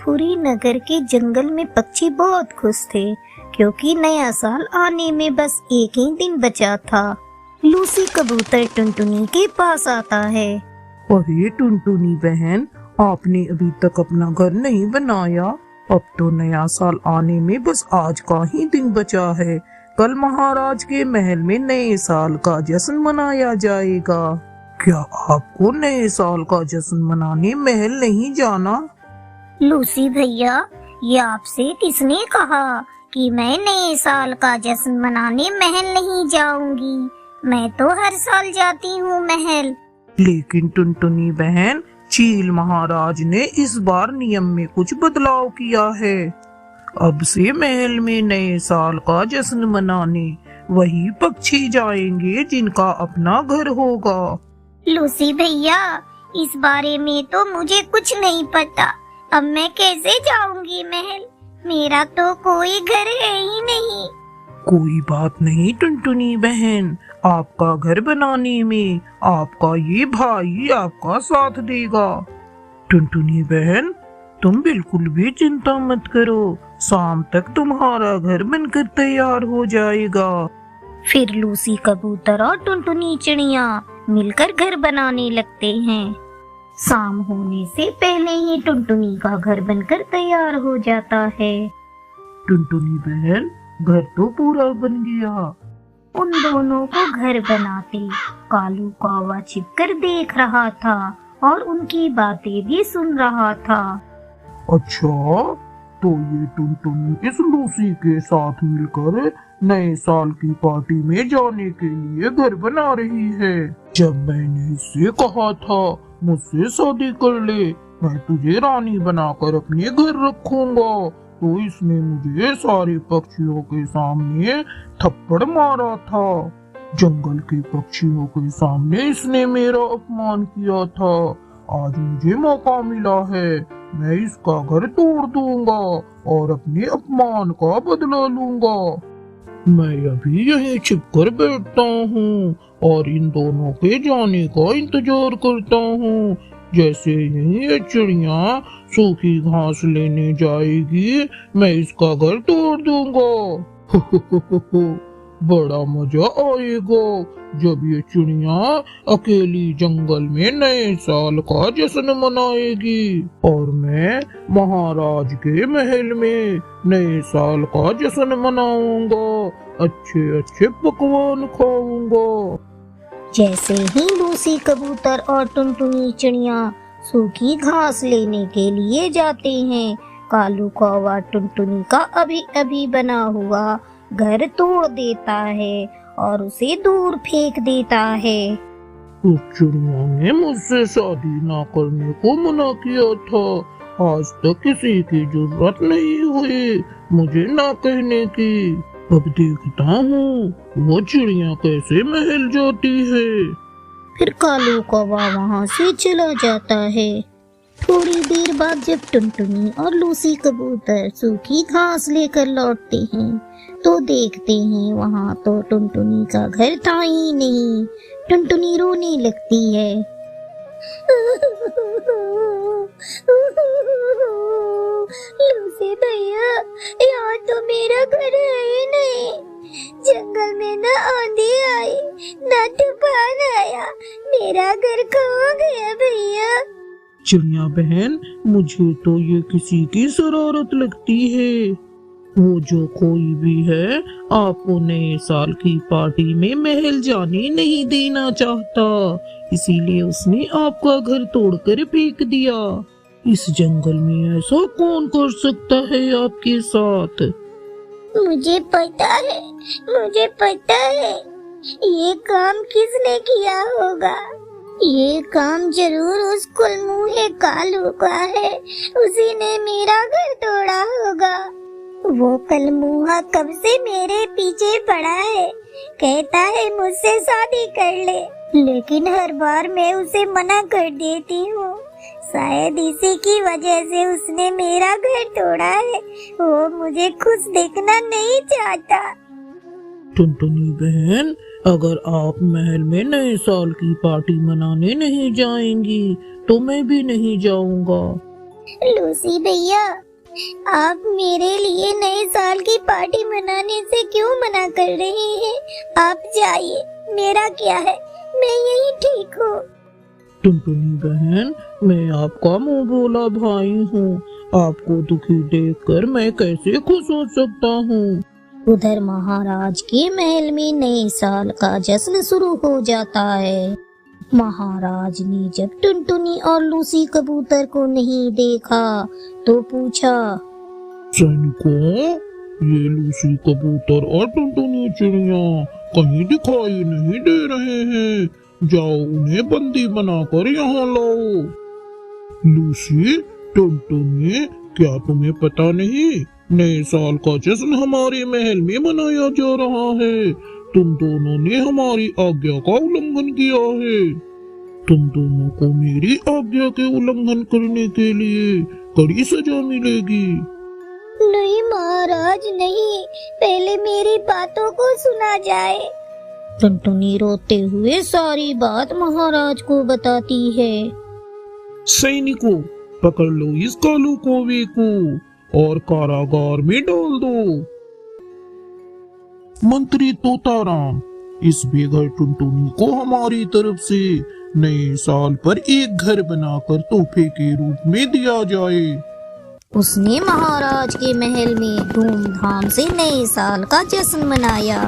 पूरी नगर के जंगल में पक्षी बहुत खुश थे क्योंकि नया साल आने में बस एक ही दिन बचा था। लूसी कबूतर टुनटुनी के पास आता है। अरे टुनटुनी बहन, आपने अभी तक अपना घर नहीं बनाया। अब तो नया साल आने में बस आज का ही दिन बचा है। कल महाराज के महल में नए साल का जश्न मनाया जाएगा। क्या आपको नए साल का जश्न मनाने महल नहीं जाना? लूसी भैया, ये आपसे किसने कहा कि मैं नए साल का जश्न मनाने महल नहीं जाऊंगी? मैं तो हर साल जाती हूँ महल। लेकिन टुनटुनी बहन, चील महाराज ने इस बार नियम में कुछ बदलाव किया है। अब से महल में नए साल का जश्न मनाने वही पक्षी जाएंगे जिनका अपना घर होगा। लूसी भैया, इस बारे में तो मुझे कुछ नहीं पता। अब मैं कैसे जाऊंगी महल? मेरा तो कोई घर है ही नहीं। कोई बात नहीं टुनटुनी बहन, आपका घर बनाने में आपका ये भाई आपका साथ देगा। टुनटुनी बहन, तुम बिल्कुल भी चिंता मत करो, शाम तक तुम्हारा घर बनकर तैयार हो जाएगा। फिर लूसी कबूतर और टुनटुनी चिड़िया मिलकर घर बनाने लगते हैं। शाम होने से पहले ही टुनटुनी का घर बनकर तैयार हो जाता है। टुनटुनी बहन, घर तो पूरा बन गया। उन दोनों को घर बनाते कालू कौवा छिपकर देख रहा था और उनकी बातें भी सुन रहा था। अच्छा, तो ये टुनटुनी इस लूसी के साथ मिलकर नए साल की पार्टी में जाने के लिए घर बना रही है। जब मैंने इससे कहा था मुझसे शादी कर ले, मैं तुझे रानी बनाकर अपने घर रखूंगा, तो इसने मुझे सारे पक्षियों के सामने थप्पड़ मारा था। जंगल के पक्षियों के सामने इसने मेरा अपमान किया था। आज मुझे मौका मिला है, मैं इसका घर तोड़ दूंगा और अपने अपमान का बदला लूंगा। मैं अभी यहीं छिपकर बैठता हूँ और इन दोनों के जाने का इंतजार करता हूँ। जैसे ही ये चिड़िया सूखी घास लेने जाएगी, मैं इसका घर तोड़ दूंगा। बड़ा मजा आएगा जब ये चिड़िया अकेली जंगल में नए साल का जश्न मनाएगी और मैं महाराज के महल में नए साल का जश्न मनाऊंगा, अच्छे अच्छे पकवान खाऊंगा। जैसे ही लूसी कबूतर और टुनटुनी चिड़िया सूखी घास लेने के लिए जाते हैं, कालू कौवा टुनटुनी का अभी अभी बना हुआ घर तोड़ देता है और उसे दूर फेंक देता है। उस चिड़िया ने मुझसे शादी ना करने को मना किया था। आज तक किसी की जरूरत नहीं हुई मुझे ना कहने की। अब देखता हूँ वो चिड़िया कैसे महल जाती है। फिर कालू कौवा वहाँ से चला जाता है। थोड़ी देर बाद जब टुनटुनी और लूसी कबूतर सूखी घास लेकर लौटते हैं तो देखते हैं वहाँ तो टुनटुनी का घर था ही नहीं। टुनटुनी रोने लगती है। लूसी भैया, यहाँ तो मेरा घर है ही नहीं। जंगल में न आंधी आई न तूफान आया, मेरा घर कहाँ गया भैया? चिड़िया बहन, मुझे तो ये किसी की शरारत लगती है। वो जो कोई भी है आपको नए साल की पार्टी में महल जाने नहीं देना चाहता, इसीलिए उसने आपका घर तोड़कर फेंक दिया। इस जंगल में ऐसा कौन कर सकता है आपके साथ? मुझे पता है ये काम किसने किया होगा। ये काम जरूर उस कुलमुहे कालू का है। उसी ने मेरा घर तोड़ा होगा। वो कलमुहा कब से मेरे पीछे पड़ा है, कहता है मुझसे शादी कर ले, लेकिन हर बार मैं उसे मना कर देती हूँ। शायद इसी की वजह से उसने मेरा घर तोड़ा है। वो मुझे खुश देखना नहीं चाहता। टुनटुनी बहन, अगर आप महल में नए साल की पार्टी मनाने नहीं जाएंगी तो मैं भी नहीं जाऊंगा। लूसी भैया, आप मेरे लिए नए साल की पार्टी मनाने से क्यों मना कर रही हैं? आप जाइए, मेरा क्या है, मैं यही ठीक हूँ। टुनटुनी बहन, मैं आपका मुंह बोला भाई हूँ। आपको दुखी देखकर मैं कैसे खुश हो सकता हूँ। उधर महाराज के महल में नए साल का जश्न शुरू हो जाता है। महाराज ने जब टुनटुनी और लूसी कबूतर को नहीं देखा तो पूछा, सैनिकों, ये लूसी कबूतर और टुनटुनी चिड़िया कहीं दिखाई नहीं दे रहे हैं। जाओ उन्हें बंदी बनाकर यहाँ लाओ। लूसी, टुनटुनी, क्या तुम्हें पता नहीं, नए साल का जश्न हमारे महल में मनाया जा रहा है। तुम दोनों ने हमारी आज्ञा का उल्लंघन किया है। तुम दोनों को मेरी आज्ञा के उल्लंघन करने के लिए कड़ी सजा मिलेगी। नहीं महाराज नहीं, पहले मेरी बातों को सुना जाए। टुनटुनी रोते हुए सारी बात महाराज को बताती है। सैनिकों, पकड़ लो इस कालू कौवे को और कारागार में डाल दो। मंत्री तोताराम, इस बेघर टुनटुनी को हमारी तरफ से नए साल पर एक घर बनाकर तोहफे के रूप में दिया जाए। उसने महाराज के महल में धूमधाम से नए साल का जश्न मनाया।